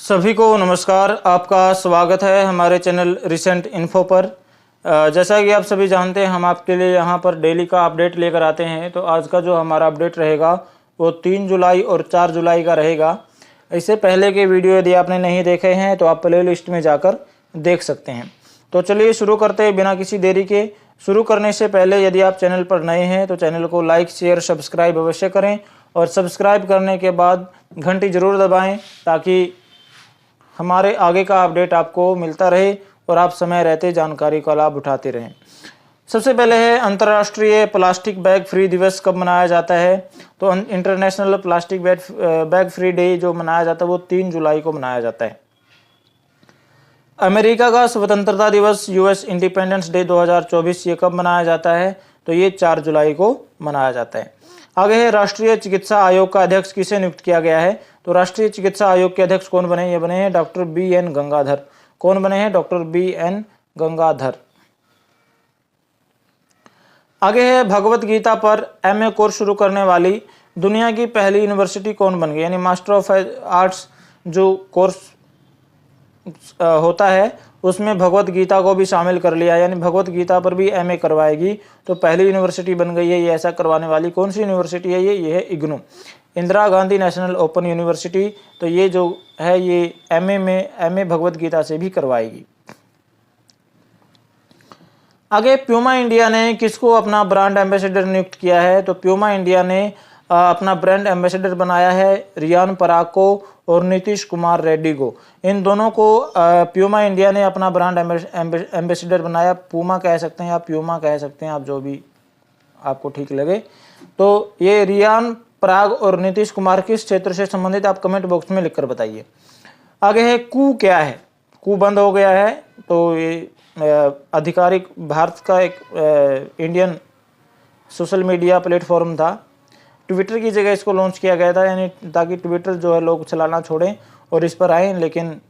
सभी को नमस्कार। आपका स्वागत है हमारे चैनल रिसेंट इन्फो पर। जैसा कि आप सभी जानते हैं, हम आपके लिए यहाँ पर डेली का अपडेट लेकर आते हैं। तो आज का जो हमारा अपडेट रहेगा वो 3 जुलाई और 4 जुलाई का रहेगा। इससे पहले के वीडियो यदि आपने नहीं देखे हैं तो आप प्ले लिस्ट में जाकर देख सकते हैं। तो चलिए शुरू करते हैं बिना किसी देरी के। शुरू करने से पहले यदि आप चैनल पर नए हैं तो चैनल को लाइक शेयर सब्सक्राइब अवश्य करें, और सब्सक्राइब करने के बाद घंटी ज़रूर दबाएँ ताकि हमारे आगे का अपडेट आपको मिलता रहे और आप समय रहते जानकारी का लाभ उठाते रहें। सबसे पहले है अंतर्राष्ट्रीय प्लास्टिक बैग फ्री दिवस कब मनाया जाता है। तो international plastic bag free day जो मनाया जाता है वो 3 जुलाई को मनाया जाता है। अमेरिका का स्वतंत्रता दिवस यूएस इंडिपेंडेंस डे 2024 ये कब मनाया जाता है। तो ये 4 जुलाई को मनाया जाता है। आगे है राष्ट्रीय चिकित्सा आयोग का अध्यक्ष किसे नियुक्त किया गया है। तो राष्ट्रीय चिकित्सा आयोग के अध्यक्ष कौन बने? ये बने हैं डॉक्टर BN गंगाधर। कौन बने हैं? Doctor BN Gangadhar. आगे है भगवत गीता पर MA कोर्स शुरू करने वाली दुनिया की पहली यूनिवर्सिटी कौन बन गई। यानी मास्टर ऑफ आर्ट्स जो कोर्स होता है उसमें भगवत गीता को भी शामिल कर लिया, यानी भगवत गीता पर भी MA करवाएगी। तो पहली यूनिवर्सिटी बन गई है ये। ऐसा करवाने वाली कौन सी यूनिवर्सिटी है? ये है IGNOU, Indira Gandhi national open university. तो ये जो है ये MA भगवत गीता से भी करवाएगी। आगे प्यूमा इंडिया ने किसको अपना ब्रांड एम्बेसडर नियुक्त किया है। तो प्यूमा इंडिया ने अपना ब्रांड एम्बेसडर बनाया है रियान पराग को और नीतीश कुमार रेड्डी को। इन दोनों को प्यूमा इंडिया ने अपना ब्रांड एम्बेसडर बनाया। पूमा कह सकते हैं आप, प्यूमा कह सकते हैं आप, जो भी आपको ठीक लगे। तो ये रियान पराग और नीतीश कुमार किस क्षेत्र से संबंधित, आप कमेंट बॉक्स में लिखकर बताइए। आगे है कू क्या है। कू बंद हो गया है। तो ये आधिकारिक भारत का एक इंडियन सोशल मीडिया प्लेटफॉर्म था। ट्विटर की जगह इसको लॉन्च किया गया था, यानी ताकि ट्विटर जो है लोग चलाना छोड़ें और इस पर आएँ, लेकिन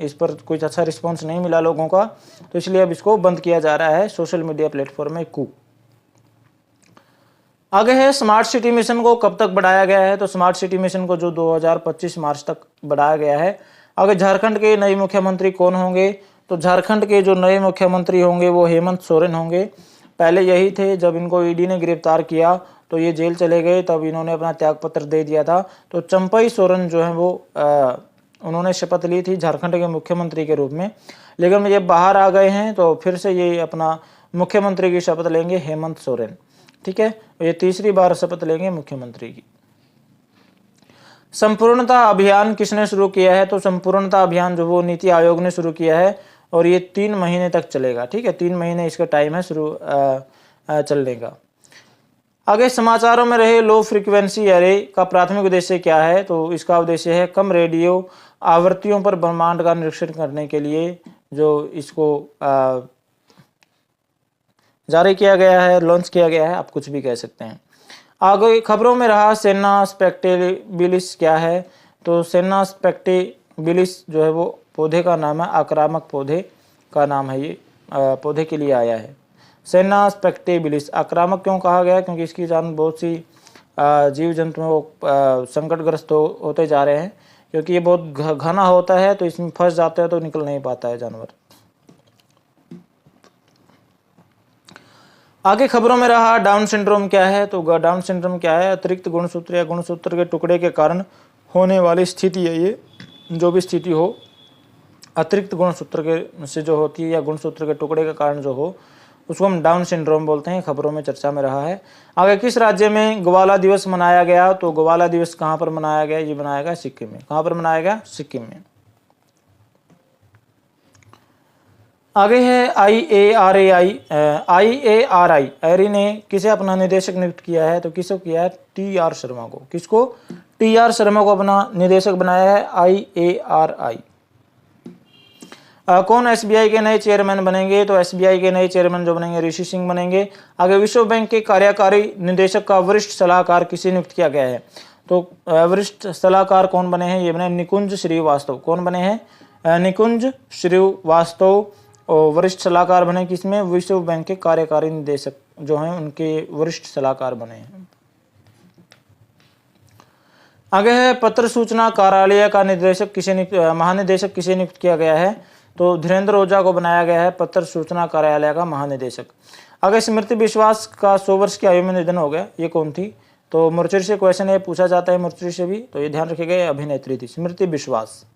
इस पर कुछ अच्छा रिस्पॉन्स नहीं मिला लोगों का, तो इसलिए अब इसको बंद किया जा रहा है सोशल मीडिया प्लेटफॉर्म में कू। आगे है स्मार्ट सिटी मिशन को कब तक बढ़ाया गया है। तो स्मार्ट सिटी मिशन को जो 2025 मार्च तक बढ़ाया गया है। आगे झारखंड के नए मुख्यमंत्री कौन होंगे। तो झारखंड के जो नए मुख्यमंत्री होंगे वो हेमंत सोरेन होंगे। पहले यही थे, जब इनको ईडी ने गिरफ्तार किया तो ये जेल चले गए, तब इन्होंने अपना त्यागपत्र दे दिया था। तो चंपई सोरेन जो है वो उन्होंने शपथ ली थी झारखंड के मुख्यमंत्री के रूप में, लेकिन ये बाहर आ गए हैं तो फिर से ये अपना मुख्यमंत्री की शपथ लेंगे हेमंत सोरेन। ठीक है, ये तीसरी बार शपथ लेंगे मुख्यमंत्री की। संपूर्णता अभियान किसने शुरू किया है। तो संपूर्णता अभियान जो वो नीति आयोग ने शुरू किया है और ये 3 महीने तक चलेगा। ठीक है, 3 महीने इसका टाइम है शुरू चलने का। आगे समाचारों में रहे लो फ्रीक्वेंसी एरे का प्राथमिक उद्देश्य क्या है। तो इसका उद्देश्य है कम रेडियो आवृत्तियों पर ब्रह्मांड का निरीक्षण करने के लिए जो इसको जारी किया गया है, लॉन्च किया गया है, आप कुछ भी कह सकते हैं। आगे खबरों में रहा सेना स्पेक्टेबिलिस क्या है। तो सेना स्पेक्टेबिलिस जो है वो पौधे का नाम है, आक्रामक पौधे का नाम है। ये पौधे के लिए आया है सेना स्पेक्टेबिलिस। आक्रामक क्यों कहा गया? क्योंकि इसकी जान बहुत सी जीव जंतुओं को संकटग्रस्त होते जा रहे हैं, क्योंकि ये बहुत घना होता है, तो इसमें फंस जाते हैं तो निकल नहीं पाता है जानवर। आगे खबरों में रहा डाउन सिंड्रोम क्या है। तो डाउन सिंड्रोम क्या है? अतिरिक्त गुणसूत्र या गुणसूत्र के टुकड़े के कारण होने वाली स्थिति है ये। जो भी स्थिति हो अतिरिक्त गुणसूत्र के से जो होती है या गुणसूत्र के टुकड़े के कारण जो हो, उसको हम डाउन सिंड्रोम बोलते हैं। खबरों में चर्चा में रहा है। आगे किस राज्य में ग्वाला दिवस मनाया गया। तो ग्वाला दिवस कहाँ पर मनाया गया? ये मनाया गया सिक्किम में। कहाँ पर मनाया गया? सिक्किम में। आगे है IARI ने किसे अपना निदेशक नियुक्त किया है। तो किसको किया है? TR शर्मा को। किसको? TR शर्मा को अपना निदेशक बनाया है IARI। कौन SBI के नए चेयरमैन बनेंगे। तो SBI के नए चेयरमैन जो बनेंगे ऋषि सिंह बनेंगे। आगे विश्व बैंक के कार्यकारी निदेशक का वरिष्ठ सलाहकार किसे नियुक्त किया गया है। तो वरिष्ठ सलाहकार कौन बने हैं? ये बने निकुंज श्रीवास्तव। कौन बने हैं? निकुंज श्रीवास्तव और वरिष्ठ सलाहकार बने किसमें? विश्व बैंक के कार्यकारी निदेशक जो हैं उनके वरिष्ठ सलाहकार बने हैं। आगे है पत्र सूचना कार्यालय का निदेशक महानिदेशक किसे नियुक्त किया गया है? तो धीरेन्द्र ओझा को बनाया गया है पत्र सूचना कार्यालय का महानिदेशक। आगे स्मृति विश्वास का 100 वर्ष की आयु में निधन हो गया, ये कौन थी? तो मर्चुरी से क्वेश्चन है, पूछा जाता है मर्चुरी से भी, तो ये ध्यान रखिएगा, ये अभिनेत्री थी स्मृति विश्वास।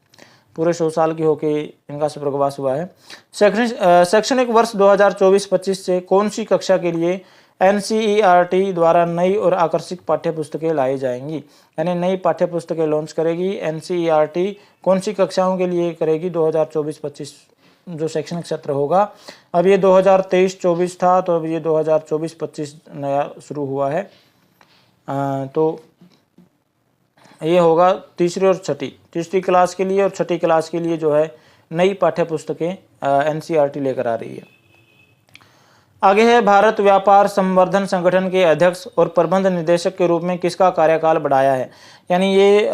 पूरे 100 साल की होके इनका स्वर्गवास हुआ है। शैक्षणिक वर्ष 2024-25 से कौन सी कक्षा के लिए NCERT द्वारा नई और आकर्षक पाठ्य पुस्तकें लाई जाएंगी? यानी नई पाठ्य पुस्तकें लॉन्च करेगी NCERT। कौन सी कक्षाओं के लिए करेगी? 2024-25 जो शैक्षणिक सत्र होगा। अब ये 2023-24 था, तो अब ये 2024-25 नया शुरू हुआ है। तो ये होगा तीसरी और छठी, तीसरी क्लास के लिए और छठी क्लास के लिए जो है नई पाठ्य पुस्तकें NCERT लेकर आ रही है। आगे है भारत व्यापार संवर्धन संगठन के अध्यक्ष और प्रबंध निदेशक के रूप में किसका कार्यकाल बढ़ाया है? यानी ये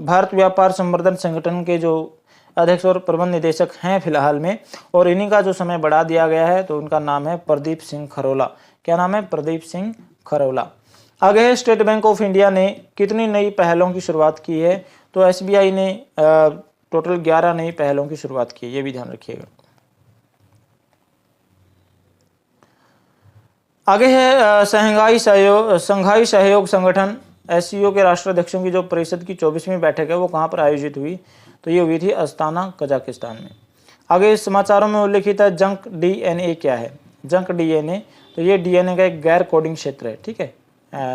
भारत व्यापार संवर्धन संगठन के जो अध्यक्ष और प्रबंध निदेशक हैं फिलहाल में, और इन्हीं का जो समय बढ़ा दिया गया है, तो उनका नाम है प्रदीप सिंह खरोला। क्या नाम है? प्रदीप सिंह खरोला। आगे है स्टेट बैंक ऑफ इंडिया ने कितनी नई पहलों की शुरुआत की है? तो SBI ने टोटल 11 नई पहलों की शुरुआत की है, ये भी ध्यान रखिएगा। आगे है संघाई सहयोग संगठन SCO के राष्ट्राध्यक्षों की जो परिषद की 24वीं बैठक है वो कहाँ पर आयोजित हुई? तो ये हुई थी अस्ताना, कजाकिस्तान में। आगे समाचारों में उल्लिखित है जंक DNA क्या है? जंक DNA, तो ये DNA का एक गैर कोडिंग क्षेत्र है, ठीक है।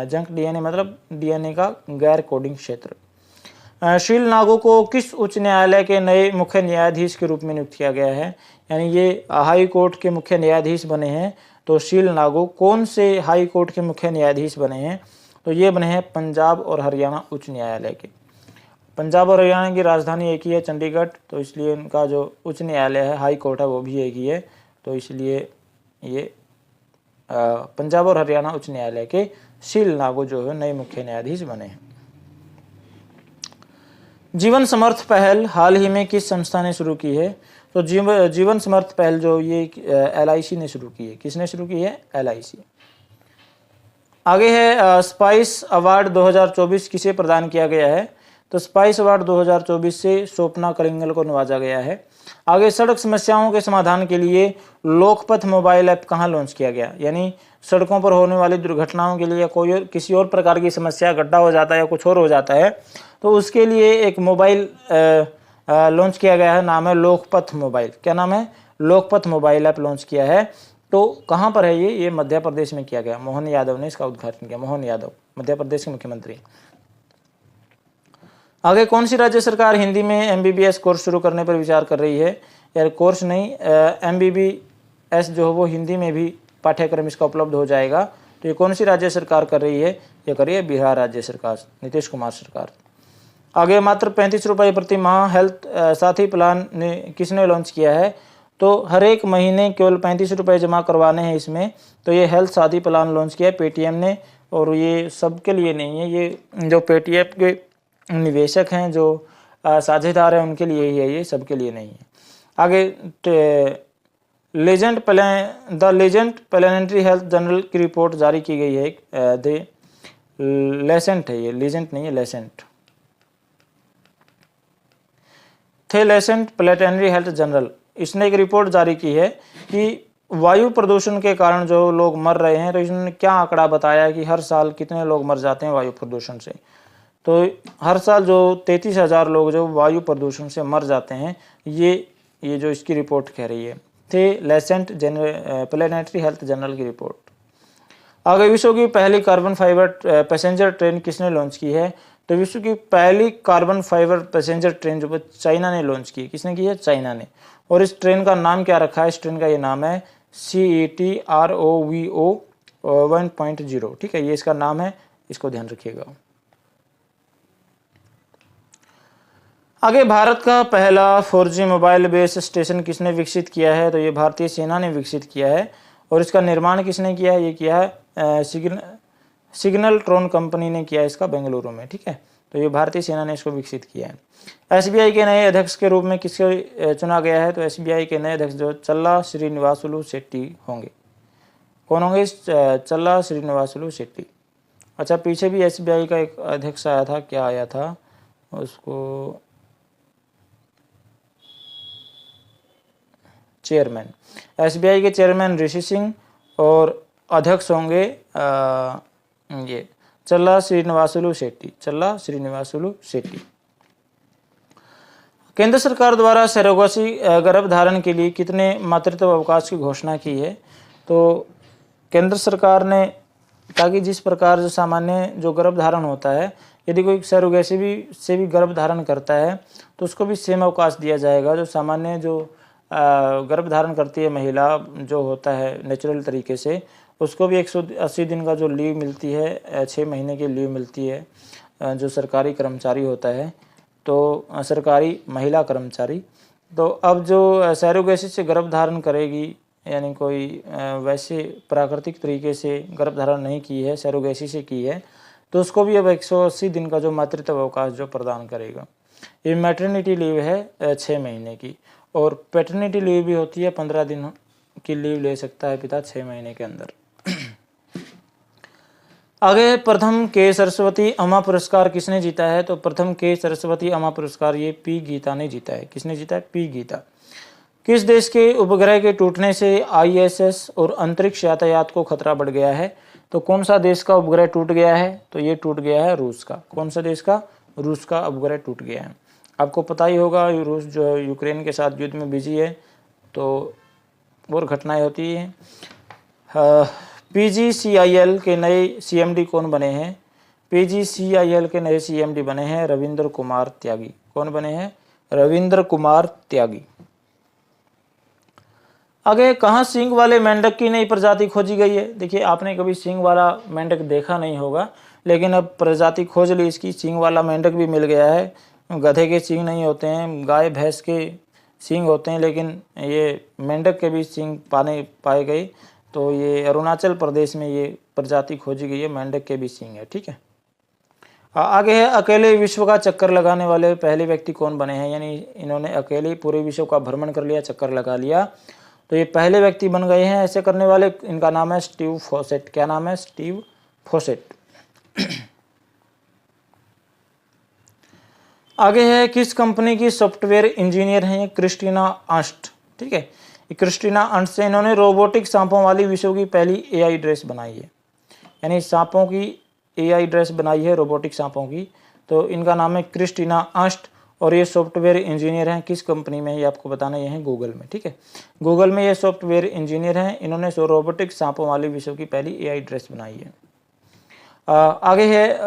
जंक DNA मतलब DNA का गैर कोडिंग क्षेत्र। शील नागू को किस उच्च न्यायालय के नए मुख्य न्यायाधीश के रूप में नियुक्त किया गया है? यानी ये हाई कोर्ट के मुख्य न्यायाधीश बने हैं। तो शील नागू कौन से हाई कोर्ट के मुख्य न्यायाधीश बने हैं? तो ये बने हैं पंजाब और हरियाणा उच्च न्यायालय के। पंजाब और हरियाणा की राजधानी एक ही है, चंडीगढ़, तो इसलिए इनका जो उच्च न्यायालय है, हाई कोर्ट है, वो भी एक ही है। तो इसलिए ये पंजाब और हरियाणा उच्च न्यायालय के शील नागू जो है नए मुख्य न्यायाधीश बने हैं। जीवन समर्थ पहल हाल ही में किस संस्था ने शुरू की है? तो जीवन समर्थ पहल जो ये LIC ने शुरू की है। किसने शुरू की है? LIC। आगे है स्पाइस अवार्ड 2024 किसे प्रदान किया गया है? तो स्पाइस अवार्ड 2024 से स्वप्ना कलिंगल को नवाजा गया है। आगे सड़क समस्याओं के समाधान के लिए लोकपथ मोबाइल ऐप कहाँ लॉन्च किया गया? यानी सड़कों पर होने वाली दुर्घटनाओं के लिए कोई और किसी और प्रकार की समस्या, गड्ढा हो जाता है या कुछ और हो जाता है, तो उसके लिए एक मोबाइल लॉन्च किया गया है, नाम है लोकपथ मोबाइल। क्या नाम है? लोकपथ मोबाइल ऐप लॉन्च किया है। तो कहाँ पर है ये मध्य प्रदेश में किया गया। मोहन यादव ने इसका उद्घाटन किया। मोहन यादव मध्य प्रदेश के मुख्यमंत्री। आगे कौन सी राज्य सरकार हिंदी में MBBS कोर्स शुरू करने पर विचार कर रही है? यार कोर्स नहीं, MBBS जो है वो हिंदी में भी पाठ्यक्रम इसका उपलब्ध हो जाएगा। तो ये कौन सी राज्य सरकार कर रही है? ये कर रही है बिहार राज्य सरकार, नीतीश कुमार सरकार। आगे मात्र 35 रुपये प्रति माह हेल्थ साथी प्लान ने किसने लॉन्च किया है? तो हर एक महीने केवल 35 रुपये जमा करवाने हैं इसमें। तो ये हेल्थ साथी प्लान लॉन्च किया है पेटीएम ने, और ये सबके लिए नहीं है, ये जो पेटीएम के निवेशक हैं, जो साझेदार हैं, उनके लिए ही है, ये सबके लिए नहीं है। आगे the legend planetary health journal की रिपोर्ट जारी की गई है। द लेसेंट है, ये लेजेंड नहीं है, लेसेंट थे। लेसेंट प्लानिटरी हेल्थ जर्नल, इसने एक रिपोर्ट जारी की है कि वायु प्रदूषण के कारण जो लोग मर रहे हैं, तो इसने क्या आंकड़ा बताया कि हर साल कितने लोग मर जाते हैं वायु प्रदूषण से। तो हर साल जो 33,000 लोग जो वायु प्रदूषण से मर जाते हैं, ये जो इसकी रिपोर्ट कह रही है, थे लेसेंट प्लानिटरी हेल्थ जर्नल की रिपोर्ट। आगे विश्व की पहली कार्बन फाइबर पैसेंजर ट्रेन किसने लॉन्च की है? तो विश्व की पहली कार्बन फाइबर पैसेंजर ट्रेन जो चाइना ने लॉन्च की। किसने की है? चाइना ने। और इस ट्रेन का नाम क्या रखा है? इस ट्रेन का ये नाम है CETROVO 1.0, ठीक है, ये इसका नाम है, इसको ध्यान रखिएगा। आगे भारत का पहला 4G मोबाइल बेस स्टेशन किसने विकसित किया है? तो ये भारतीय सेना ने विकसित किया है। और इसका निर्माण किसने किया है? ये किया है सिग्नल ट्रॉन कंपनी ने किया है इसका, बेंगलुरु में, ठीक है। तो ये भारतीय सेना ने इसको विकसित किया है। SBI के नए अध्यक्ष के रूप में किसको चुना गया है? तो SBI के नए अध्यक्ष जो चल्ला श्रीनिवासुलु शेट्टी होंगे। कौन होंगे? चल्ला श्रीनिवासुलु शेट्टी। अच्छा, पीछे भी SBI का एक अध्यक्ष आया था, क्या आया था उसको, चेयरमैन। SBI के चेयरमैन ऋषि सिंह और अध्यक्ष होंगे ये चल्ला श्रीनिवासुलु शेट्टी। केंद्र सरकार द्वारा सरोगेसी गर्भधारण के लिए कितने मातृत्व अवकाश की घोषणा की है? तो केंद्र सरकार ने, ताकि जिस प्रकार जो सामान्य जो गर्भधारण होता है, यदि कोई सरोगेसी से भी गर्भधारण करता है तो उसको भी सेम अवकाश दिया जाएगा। जो सामान्य जो गर्भधारण करती है महिला जो होता है नेचुरल तरीके से, उसको भी 180 दिन का जो लीव मिलती है, 6 महीने की लीव मिलती है। जो सरकारी कर्मचारी होता है, तो सरकारी महिला कर्मचारी, तो अब जो सरोगेसी से गर्भधारण करेगी, यानी कोई वैसे प्राकृतिक तरीके से गर्भधारण नहीं की है, सरोगेसी से की है, तो उसको भी अब 180 दिन का जो मातृत्व अवकाश जो प्रदान करेगा। ये मैटरनिटी लीव है 6 महीने की, और पैटर्निटी लीव भी होती है, 15 दिन की लीव ले सकता है पिता 6 महीने के अंदर। आगे प्रथम के सरस्वती अम्मा पुरस्कार किसने जीता है? तो प्रथम के सरस्वती अम्मा पुरस्कार ये पी गीता ने जीता है। किसने जीता है? पी गीता। किस देश के उपग्रह के टूटने से ISS और अंतरिक्ष यातायात को खतरा बढ़ गया है? तो कौन सा देश का उपग्रह टूट गया है? तो ये टूट गया है रूस का। कौन सा देश का? रूस का उपग्रह टूट गया है। आपको पता ही होगा रूस जो यूक्रेन के साथ युद्ध में बिजी है, तो और घटनाएं होती हैं। PGCIL के नए CMD कौन बने हैं? PGCIL के नए CMD बने हैं रविंद्र कुमार त्यागी। कौन बने हैं? रविंद्र कुमार त्यागी। आगे, कहाँ सींग वाले मेंढक की नई प्रजाति खोजी गई है? देखिए, आपने कभी सींग वाला मेंढक देखा नहीं होगा, लेकिन अब प्रजाति खोज ली इसकी। सींग वाला मेंढक भी मिल गया है। गधे के सींग नहीं होते हैं, गाय भैंस के सींग होते हैं, लेकिन ये मेंढक के भी सींग पाए गए। तो ये अरुणाचल प्रदेश में ये प्रजाति खोजी गई है, मेंढक के भी सींग है। ठीक है। आगे है, अकेले विश्व का चक्कर लगाने वाले पहले व्यक्ति कौन बने हैं? यानी इन्होंने अकेले पूरे विश्व का भ्रमण कर लिया, चक्कर लगा लिया, तो ये पहले व्यक्ति बन गए हैं ऐसे करने वाले। इनका नाम है स्टीव फॉसेट। क्या नाम है? Steve Fossett. आगे है, किस कंपनी की सॉफ्टवेयर इंजीनियर हैं? Christina Ernst. ठीक है, क्रिस्टीना अंस्ट से इन्होंने रोबोटिक सांपों वाली विश्व की पहली AI ड्रेस बनाई है। यानी सांपों की AI ड्रेस बनाई है, रोबोटिक सांपों की। तो इनका नाम है क्रिस्टीना अंस्ट, और ये सॉफ्टवेयर इंजीनियर हैं। किस कंपनी में? ये आपको बताना, ये है गूगल में। ठीक है, गूगल में ये सॉफ्टवेयर इंजीनियर हैं। इन्होंने रोबोटिक सांपों वाली विश्व की पहली AI ड्रेस बनाई है। आगे है,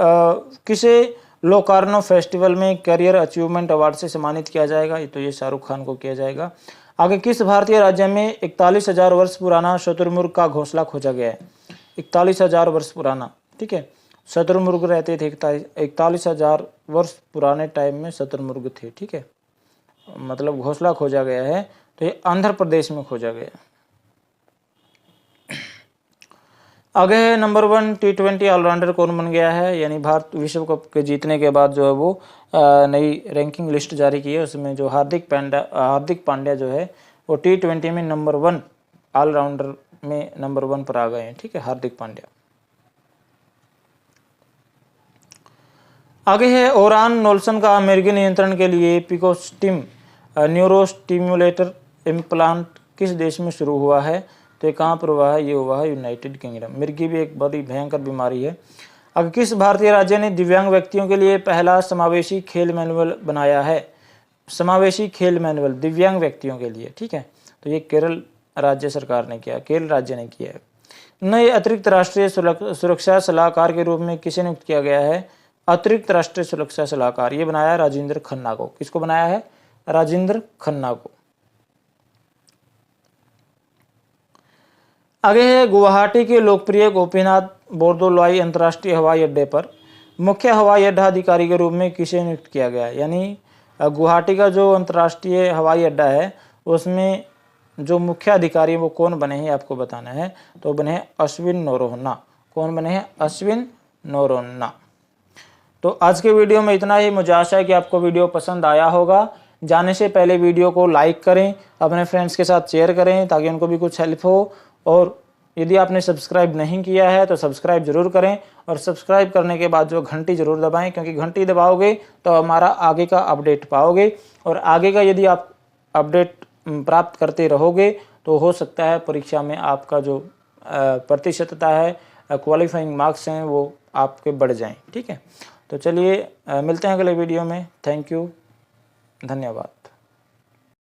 किसे लोकार्नो फेस्टिवल में करियर अचीवमेंट अवार्ड से सम्मानित किया जाएगा? तो ये शाहरुख खान को किया जाएगा। आगे, किस भारतीय राज्य में 41,000 वर्ष पुराना शुतुरमुर्ग का घोंसला खोजा गया है? 41,000 वर्ष पुराना। ठीक है, शुतुरमुर्ग रहते थे 41,000 वर्ष पुराने टाइम में शुतुरमुर्ग थे। ठीक है, मतलब घोंसला खोजा गया है, तो ये आंध्र प्रदेश में खोजा गया। आगे है, नंबर 1 T20 ऑलराउंडर कौन बन गया है? यानी भारत विश्व कप के जीतने के बाद जो है वो नई रैंकिंग लिस्ट जारी की है, उसमें जो हार्दिक पांड्या जो है वो T20 में नंबर 1 ऑलराउंडर में नंबर 1 पर आ गए हैं। ठीक है, हार्दिक पांड्या। आगे है, ओरान नोल्सन का मिर्गी नियंत्रण के लिए पिकोस्टिम न्यूरोस्टिमुलेटर इम्प्लांट किस देश में शुरू हुआ है? तो ये कहाँ पर हुआ है? ये हुआ है यूनाइटेड किंगडम। मिर्गी भी एक बड़ी भयंकर बीमारी है। अब किस भारतीय राज्य ने दिव्यांग व्यक्तियों के लिए पहला समावेशी खेल मैनुअल बनाया है? समावेशी खेल मैनुअल दिव्यांग व्यक्तियों के लिए। ठीक है, तो ये केरल राज्य सरकार ने किया, केरल राज्य ने किया है। नए अतिरिक्त राष्ट्रीय सुरक्षा सलाहकार के रूप में किसे नियुक्त किया गया है? अतिरिक्त राष्ट्रीय सुरक्षा सलाहकार ये बनाया है राजेंद्र खन्ना को। किसको बनाया है? राजेंद्र खन्ना को। आगे है, गुवाहाटी के लोकप्रिय गोपीनाथ बोरदोलोई अंतर्राष्ट्रीय हवाई अड्डे पर मुख्य हवाई अड्डा अधिकारी के रूप में किसे नियुक्त किया गया है? यानी गुवाहाटी का जो अंतर्राष्ट्रीय हवाई अड्डा है उसमें जो मुख्य अधिकारी है वो कौन बने हैं आपको बताना है। तो बने हैं अश्विन नोरोन्ना। कौन बने हैं? अश्विन नोरोन्ना। तो आज के वीडियो में इतना ही। मुझे आशा है कि आपको वीडियो पसंद आया होगा। जाने से पहले वीडियो को लाइक करें, अपने फ्रेंड्स के साथ शेयर करें ताकि उनको भी कुछ हेल्प हो, और यदि आपने सब्सक्राइब नहीं किया है तो सब्सक्राइब जरूर करें, और सब्सक्राइब करने के बाद जो घंटी जरूर दबाएं, क्योंकि घंटी दबाओगे तो हमारा आगे का अपडेट पाओगे, और आगे का यदि आप अपडेट प्राप्त करते रहोगे तो हो सकता है परीक्षा में आपका जो प्रतिशतता है, क्वालिफाइंग मार्क्स हैं, वो आपके बढ़ जाएं। ठीक है, तो चलिए मिलते हैं अगले वीडियो में। थैंक यू, धन्यवाद।